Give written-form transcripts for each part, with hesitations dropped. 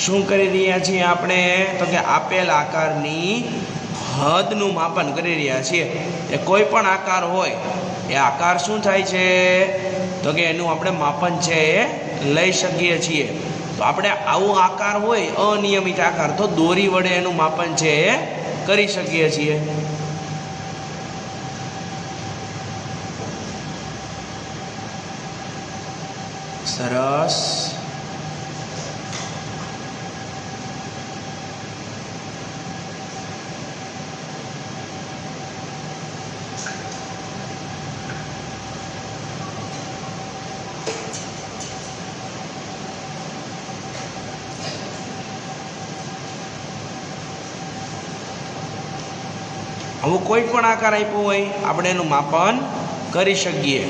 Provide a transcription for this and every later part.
શું કરી રહ્યા છીએ આપણે? તો કે આપેલ આકારની હદનું માપન કરી રહ્યા છીએ. એ કોઈ પણ આકાર હોય એ આકાર શું થાય છે? તો કે એનું આપણે માપન છે એ લઈ શકીએ છીએ. તો આપણે આવો આકાર હોય અનિયમિત આકાર, તો દોરી વડે એનું માપન છે એ કરી શકીએ છીએ. સરસ. આવું કોઈ પણ આકાર આપ્યો હોય આપણે એનું માપન કરી શકીએ.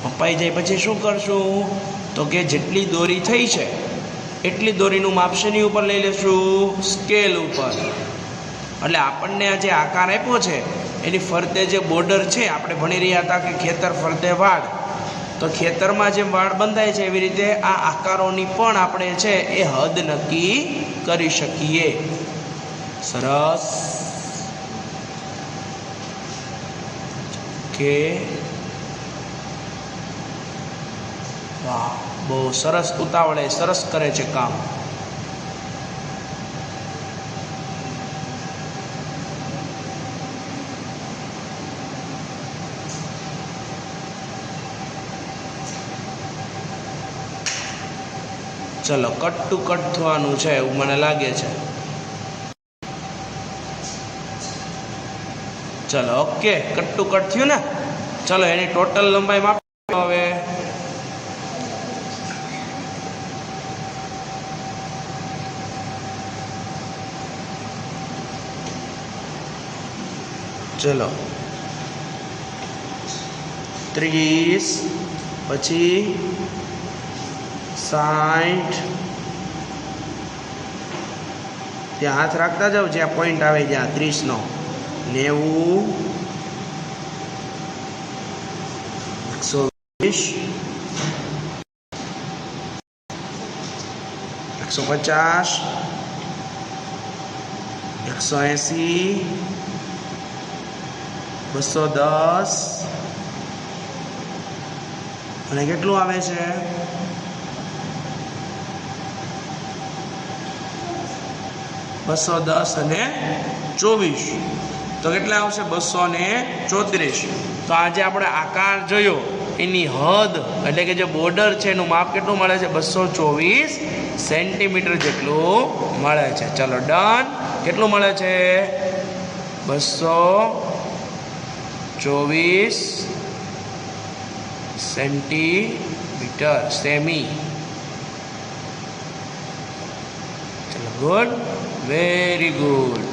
મપાઈ જાય પછી શું કરશું? તો કે જેટલી દોરી થઈ છે એટલી દોરીનું માપ શેની ઉપર લઈ લેશું? સ્કેલ ઉપર. એટલે આપણને આ જે આકાર આપ્યો છે એની ફરતે જે બોર્ડર છે, આપણે ભણી રહ્યા હતા કે ખેતર ફરતે વાડ, તો ખેતરમાં જે વાડ બંધાય છે એવી રીતે આ આકારોની પણ આપણે છે એ હદ નક્કી કરી શકીએ. સરસ. કે વાહ, બહુ સરસ. ઉતાવળે સરસ કરે છે કામ. ચલો, કટ ટુ કટ થવાનું છે એવું મને લાગે છે. ચલો, ઓકે, કટ ટુ કટ થયું ને? ચલો, એની ટોટલ લંબાઈ માપ હવે. ચલો, 30, પછી 60. ત્યાં હાથ રાખતા જાઓ જ્યાં પોઈન્ટ આવે જ્યાં 30નો. 90, 120, 150, 180, 210 અને કેટલું આવે છે? 210 અને 24. તો કેટલા આવશે? 234. તો આજે આપણે આકાર જોયો એની હદ એટલે કે જે બોર્ડર છે એનું માપ કેટલું મળે છે? 224 સેન્ટીમીટર જેટલું મળે છે. ચલો, ડન. કેટલું મળે છે? 224 સેન્ટીમીટર, સેમી. ચલો, ગુડ, વેરી ગુડ.